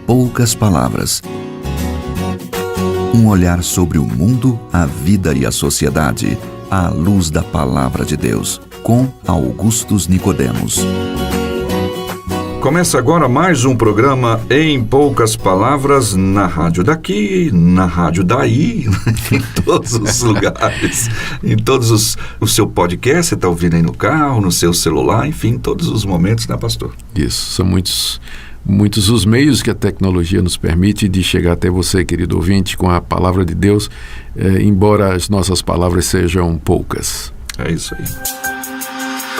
poucas palavras. Um olhar sobre o mundo, a vida e a sociedade, à luz da Palavra de Deus, com Augustus Nicodemos. Começa agora mais um programa Em Poucas Palavras, na rádio daqui, na rádio daí, em todos os lugares, em todos o seu podcast, você está ouvindo aí no carro, no seu celular, enfim, em todos os momentos, né, pastor? Isso, são muitos os meios que a tecnologia nos permite de chegar até você, querido ouvinte, com a palavra de Deus, embora as nossas palavras sejam poucas. É isso aí.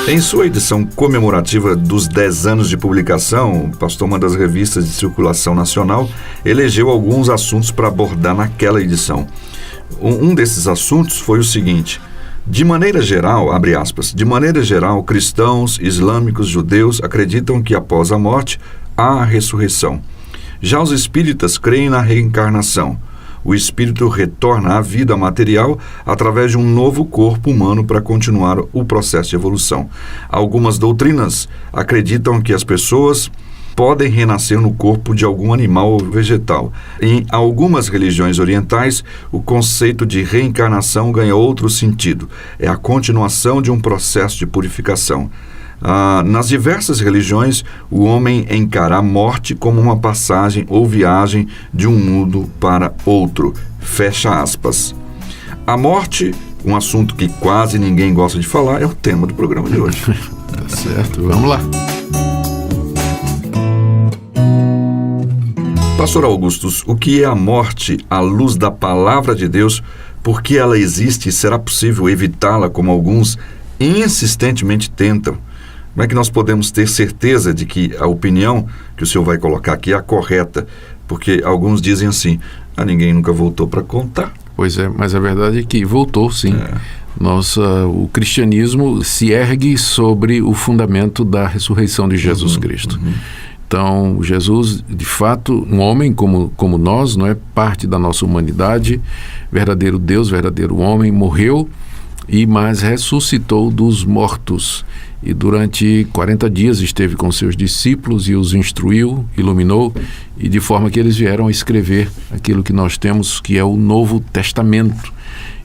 Em sua edição comemorativa dos 10 anos de publicação, o pastor, uma das revistas de circulação nacional, elegeu alguns assuntos para abordar naquela edição. Um desses assuntos foi o seguinte: de maneira geral, abre aspas, de maneira geral, cristãos, islâmicos, judeus acreditam que após a morte há a ressurreição. Já os espíritas creem na reencarnação. O espírito retorna à vida material através de um novo corpo humano para continuar o processo de evolução. Algumas doutrinas acreditam que as pessoas podem renascer no corpo de algum animal ou vegetal. Em algumas religiões orientais, o conceito de reencarnação ganha outro sentido. É a continuação de um processo de purificação. Nas diversas religiões, o homem encara a morte como uma passagem ou viagem de um mundo para outro. Fecha aspas. A morte, um assunto que quase ninguém gosta de falar, é o tema do programa de hoje. Tá certo, vamos lá. Pastor Augustus, o que é a morte à luz da palavra de Deus? Por que ela existe e será possível evitá-la, como alguns insistentemente tentam? Como é que nós podemos ter certeza de que a opinião que o senhor vai colocar aqui é a correta? Porque alguns dizem assim, ninguém nunca voltou para contar. Pois é, mas a verdade é que voltou, sim. O cristianismo se ergue sobre o fundamento da ressurreição de Jesus Cristo. Então, Jesus, de fato, um homem como nós, não é parte da nossa humanidade, verdadeiro Deus, verdadeiro homem, morreu, mas ressuscitou dos mortos. E durante 40 dias esteve com seus discípulos e os instruiu, iluminou, e de forma que eles vieram a escrever aquilo que nós temos, que é o Novo Testamento,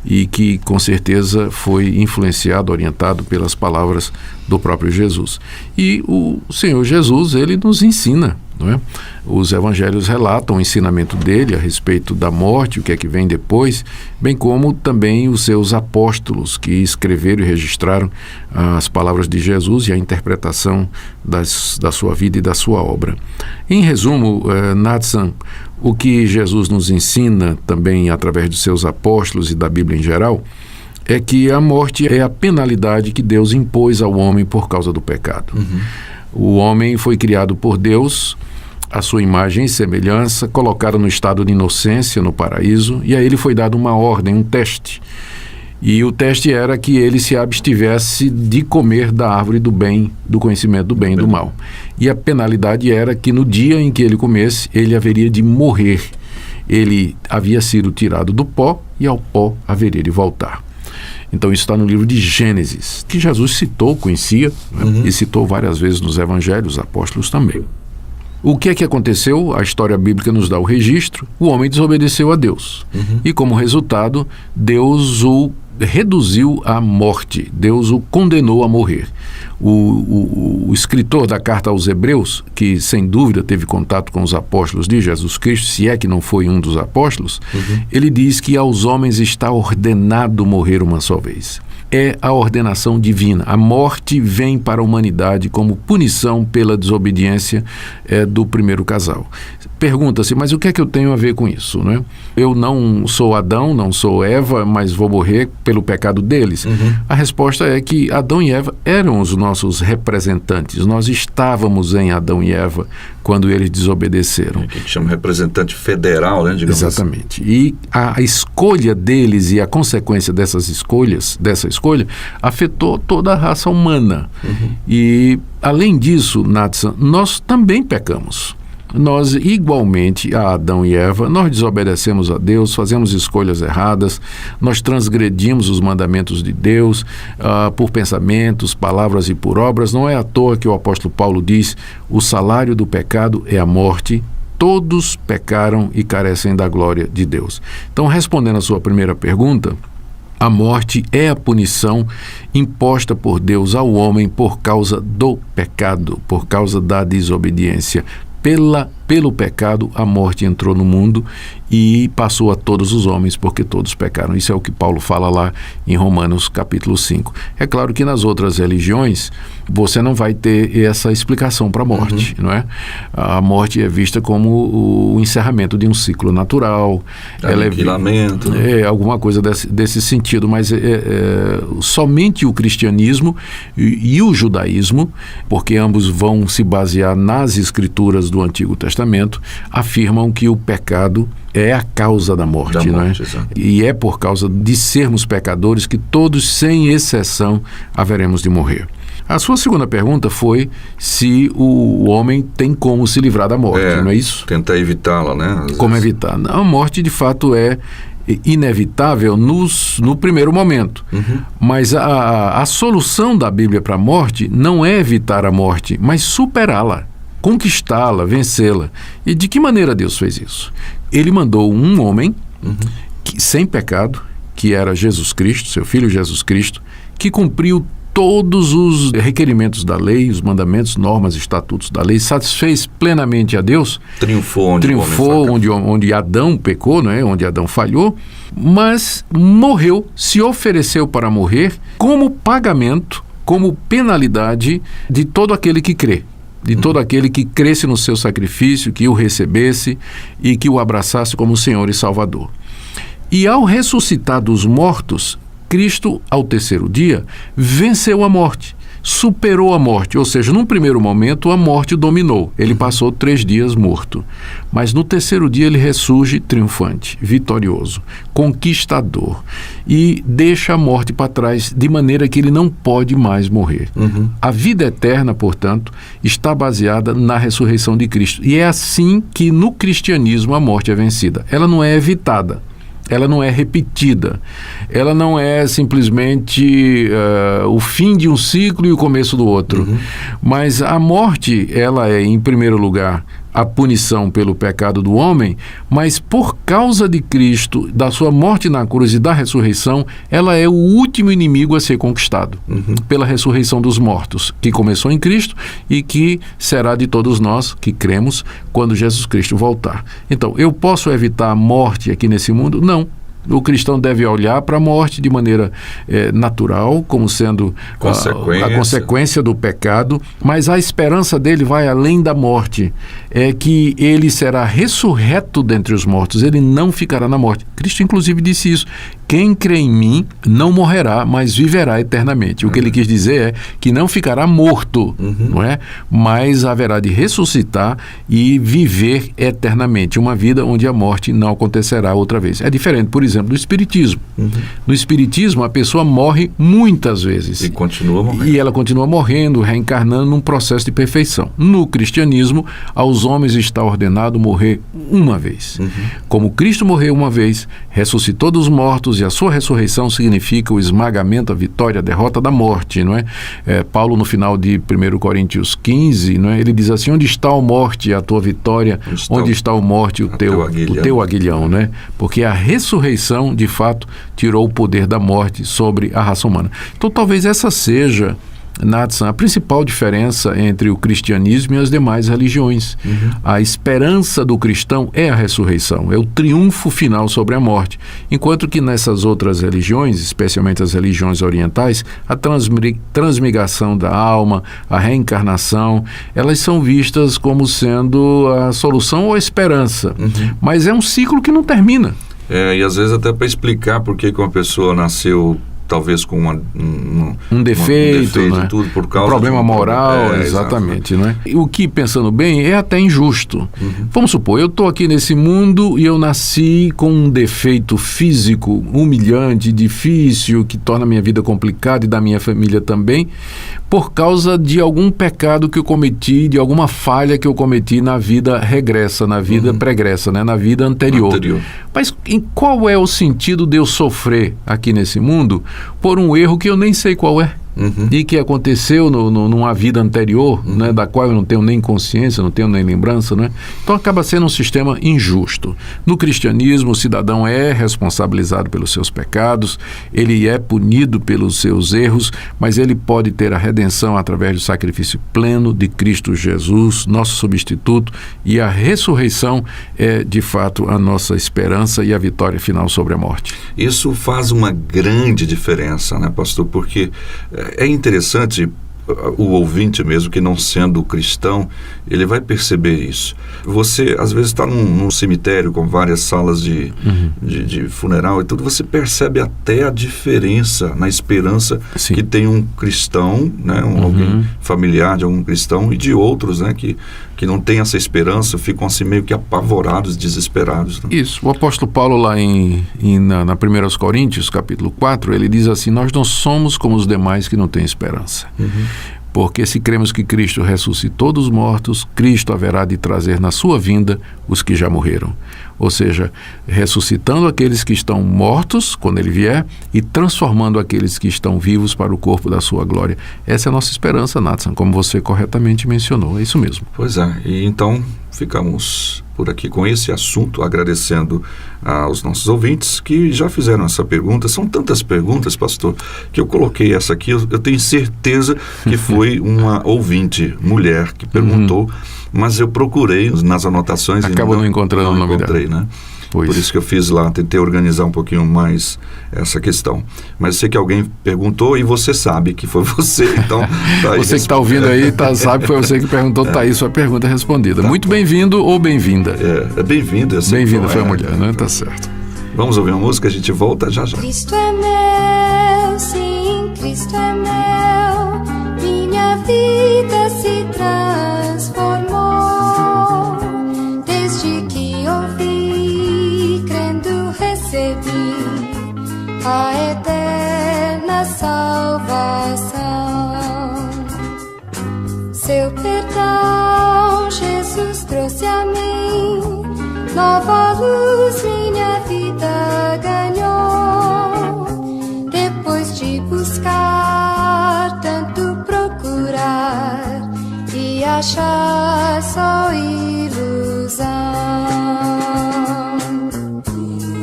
e que com certeza foi influenciado, orientado pelas palavras do próprio Jesus. E o Senhor Jesus, ele nos ensina, não é? Os evangelhos relatam o ensinamento dele a respeito da morte, o que é que vem depois, bem como também os seus apóstolos que escreveram e registraram as palavras de Jesus e a interpretação da sua vida e da sua obra. Em resumo, Natsan, o que Jesus nos ensina também através dos seus apóstolos e da Bíblia em geral é que a morte é a penalidade que Deus impôs ao homem por causa do pecado. O homem foi criado por Deus, a sua imagem e semelhança, colocado no estado de inocência no paraíso, e a ele foi dado uma ordem, um teste. E o teste era que ele se abstivesse de comer da árvore do bem, do conhecimento do bem e do mal. E a penalidade era que no dia em que ele comesse, ele haveria de morrer. Ele havia sido tirado do pó e ao pó haveria de voltar. Então isso está no livro de Gênesis, que Jesus citou, conhecia, e citou várias vezes nos evangelhos, os apóstolos também. O que é que aconteceu? A história bíblica nos dá o registro. O homem desobedeceu a Deus. E como resultado, Deus o reduziu à morte. Deus o condenou a morrer. O escritor da carta aos Hebreus, que sem dúvida teve contato com os apóstolos de Jesus Cristo, se é que não foi um dos apóstolos, ele diz que aos homens está ordenado morrer uma só vez. É a ordenação divina. A morte vem para a humanidade como punição pela desobediência do primeiro casal. Pergunta-se, mas o que é que eu tenho a ver com isso, né? Eu não sou Adão, não sou Eva, mas vou morrer pelo pecado deles. A resposta é que Adão e Eva eram os nossos representantes. Nós estávamos em Adão e Eva quando eles desobedeceram. Que chama representante federal, né? Digamos. Exatamente. E a escolha deles e a consequência dessa escolha, afetou toda a raça humana. E, além disso, Natsan, nós também pecamos. Nós, igualmente a Adão e Eva, nós desobedecemos a Deus, fazemos escolhas erradas, nós transgredimos os mandamentos de Deus por pensamentos, palavras e por obras. Não é à toa que o apóstolo Paulo diz: o salário do pecado é a morte, todos pecaram e carecem da glória de Deus. Então, respondendo a sua primeira pergunta, a morte é a punição imposta por Deus ao homem por causa do pecado, por causa da desobediência. Pelo pecado, a morte entrou no mundo e passou a todos os homens, porque todos pecaram. Isso é o que Paulo fala lá em Romanos capítulo 5. É claro que nas outras religiões, você não vai ter essa explicação para a morte, não é? A morte é vista como o encerramento de um ciclo natural. Aniquilamento. Alguma coisa desse sentido, mas somente o cristianismo e o judaísmo, porque ambos vão se basear nas escrituras do Antigo Testamento, afirmam que o pecado é a causa da morte, não é? E é por causa de sermos pecadores que todos, sem exceção, haveremos de morrer. A sua segunda pergunta foi se o homem tem como se livrar da morte, não é isso? Tentar evitá-la, né? Como evitar? A morte, de fato, é inevitável no primeiro momento. Mas a solução da Bíblia para a morte não é evitar a morte, mas superá-la, conquistá-la, vencê-la. E de que maneira Deus fez isso? Ele mandou um homem sem pecado, que era Jesus Cristo, seu Filho Jesus Cristo, que cumpriu todos os requerimentos da lei, os mandamentos, normas, estatutos da lei, satisfez plenamente a Deus. Triunfou onde Adão pecou, não é? Onde Adão falhou, mas morreu, se ofereceu para morrer como pagamento, como penalidade de todo aquele que crê. De todo aquele que cresce no seu sacrifício, que o recebesse e que o abraçasse como Senhor e Salvador. E ao ressuscitar dos mortos, Cristo, ao terceiro dia, venceu a morte, superou a morte, ou seja, num primeiro momento a morte dominou, ele passou 3 dias morto, mas no terceiro dia ele ressurge triunfante, vitorioso, conquistador, e deixa a morte para trás, de maneira que ele não pode mais morrer. A vida eterna, portanto, está baseada na ressurreição de Cristo, e é assim que no cristianismo a morte é vencida. Ela não é evitada, ela não é repetida, ela não é simplesmente o fim de um ciclo e o começo do outro. Mas a morte, ela é, em primeiro lugar, a punição pelo pecado do homem, mas por causa de Cristo, da sua morte na cruz e da ressurreição, ela é o último inimigo a ser conquistado, pela ressurreição dos mortos, que começou em Cristo e que será de todos nós que cremos quando Jesus Cristo voltar. Então, eu posso evitar a morte aqui nesse mundo? Não. O cristão deve olhar para a morte de maneira natural, como sendo a consequência do pecado, mas a esperança dele vai além da morte, é que ele será ressurreto dentre os mortos, ele não ficará na morte. Cristo inclusive disse isso: quem crê em mim não morrerá, mas viverá eternamente. O que ele quis dizer é que não ficará morto, não é? Mas haverá de ressuscitar e viver eternamente, uma vida onde a morte não acontecerá outra vez. É diferente, por exemplo, do Espiritismo. No Espiritismo, a pessoa morre muitas vezes. E continua morrendo. E ela continua morrendo, reencarnando num processo de perfeição. No cristianismo, aos homens está ordenado morrer uma vez. Como Cristo morreu uma vez, ressuscitou dos mortos, e a sua ressurreição significa o esmagamento, a vitória, a derrota da morte, não é? Paulo, no final de 1 Coríntios 15, não é? Ele diz assim: onde está a morte, a tua vitória? Onde está a morte, o teu aguilhão, né? Porque a ressurreição, de fato, tirou o poder da morte sobre a raça humana. Então, talvez essa seja, Natsan, a principal diferença entre o cristianismo e as demais religiões. A esperança do cristão é a ressurreição, é o triunfo final sobre a morte, enquanto que nessas outras religiões, especialmente as religiões orientais, a transmigração da alma, a reencarnação, elas são vistas como sendo a solução ou a esperança, mas é um ciclo que não termina. E às vezes até para explicar por que uma pessoa nasceu talvez com um defeito, né? Tudo por causa um problema moral, exatamente, não é? O que, pensando bem, é até injusto. Vamos supor, eu estou aqui nesse mundo e eu nasci com um defeito físico humilhante, difícil, que torna a minha vida complicada e da minha família também, por causa de algum pecado que eu cometi, de alguma falha que eu cometi na vida regressa, na vida pregressa, né? Na vida anterior. Mas qual é o sentido de eu sofrer aqui nesse mundo por um erro que eu nem sei qual é? e que aconteceu numa vida anterior, né, da qual eu não tenho nem consciência, não tenho nem lembrança, né? Então acaba sendo um sistema injusto. No cristianismo, o cidadão é responsabilizado pelos seus pecados, ele é punido pelos seus erros, mas ele pode ter a redenção através do sacrifício pleno de Cristo Jesus, nosso substituto, e a ressurreição é, de fato, a nossa esperança e a vitória final sobre a morte. Isso faz uma grande diferença, né, pastor? Porque é interessante, o ouvinte mesmo, que não sendo cristão, ele vai perceber isso. Você, às vezes, está num cemitério com várias salas de funeral e tudo, você percebe até a diferença na esperança que tem um cristão, né, alguém familiar de algum cristão, e de outros, né, que não tem essa esperança, ficam assim meio que apavorados, desesperados. Né? Isso. O apóstolo Paulo, lá na 1 Coríntios, capítulo 4, ele diz assim: nós não somos como os demais que não têm esperança. Porque se cremos que Cristo ressuscitou dos mortos, Cristo haverá de trazer na sua vinda os que já morreram. Ou seja, ressuscitando aqueles que estão mortos, quando ele vier, e transformando aqueles que estão vivos para o corpo da sua glória. Essa é a nossa esperança, Nathan, como você corretamente mencionou. É isso mesmo. Pois é. E então ficamos por aqui com esse assunto, agradecendo aos nossos ouvintes que já fizeram essa pergunta. São tantas perguntas, pastor, que eu coloquei essa aqui. Eu tenho certeza que foi uma ouvinte, mulher, que perguntou, mas eu procurei nas anotações. Acabou não encontrando o nome dela. Né? Por isso que eu fiz lá, tentei organizar um pouquinho mais essa questão. Mas eu sei que alguém perguntou e você sabe que foi você, então... Tá aí, você que está ouvindo aí, sabe que foi você que perguntou, tá aí sua pergunta respondida. Tá. Muito bem-vindo ou bem-vinda. É bem-vinda. Bem-vinda foi a mulher, né? Tá certo. Vamos ouvir uma música, a gente volta já. Cristo é meu, sim, Cristo é meu, minha vida se transformou, desde que ouvi, crendo recebi a eterna salvação. Seu perdão, Jesus trouxe a mim, nova luz minha vida ganhou. Depois de buscar, tanto procurar e achar só ilusão,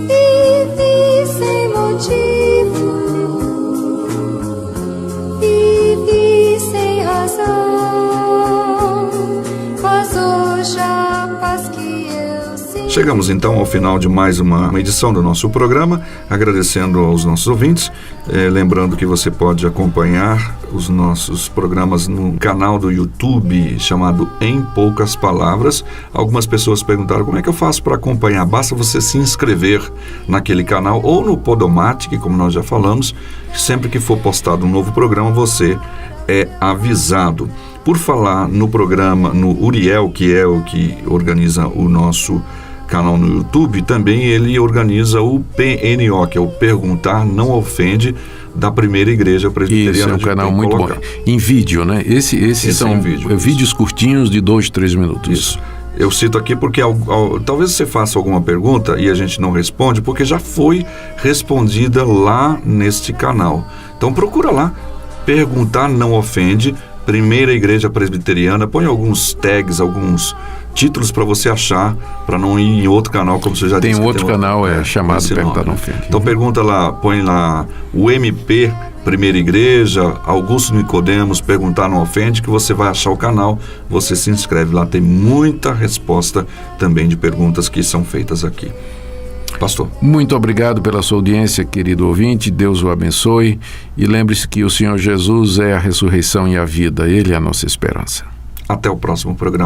vivi sem motivo, vivi sem razão, mas hoje a paz que eu sinto. Chegamos então ao final de mais uma edição do nosso programa, agradecendo aos nossos ouvintes, lembrando que você pode acompanhar os nossos programas no canal do YouTube chamado Em Poucas Palavras. Algumas pessoas perguntaram como é que eu faço para acompanhar. Basta você se inscrever naquele canal ou no Podomatic, como nós já falamos. Sempre que for postado um novo programa, você é avisado. Por falar no programa, no Uriel, que é o que organiza o nosso canal no YouTube, também ele organiza o PNO, que é o Perguntar Não Ofende, da Primeira Igreja Presbiteriana. Isso, é um canal muito bom. Em vídeo, né? Esses são vídeos curtinhos de 2-3 minutos. Isso. Eu cito aqui porque talvez você faça alguma pergunta e a gente não responde, porque já foi respondida lá neste canal. Então procura lá, Perguntar Não Ofende, Primeira Igreja Presbiteriana, põe alguns tags, alguns títulos para você achar, para não ir em outro canal, como você já disse. Tem outro canal chamado Perguntar Não Ofende. Então pergunta lá, põe lá o MP Primeira Igreja, Augusto Nicodemos, Perguntar Não Ofende, que você vai achar o canal, você se inscreve lá, tem muita resposta também de perguntas que são feitas aqui. Pastor. Muito obrigado pela sua audiência, querido ouvinte, Deus o abençoe, e lembre-se que o Senhor Jesus é a ressurreição e a vida, Ele é a nossa esperança. Até o próximo programa.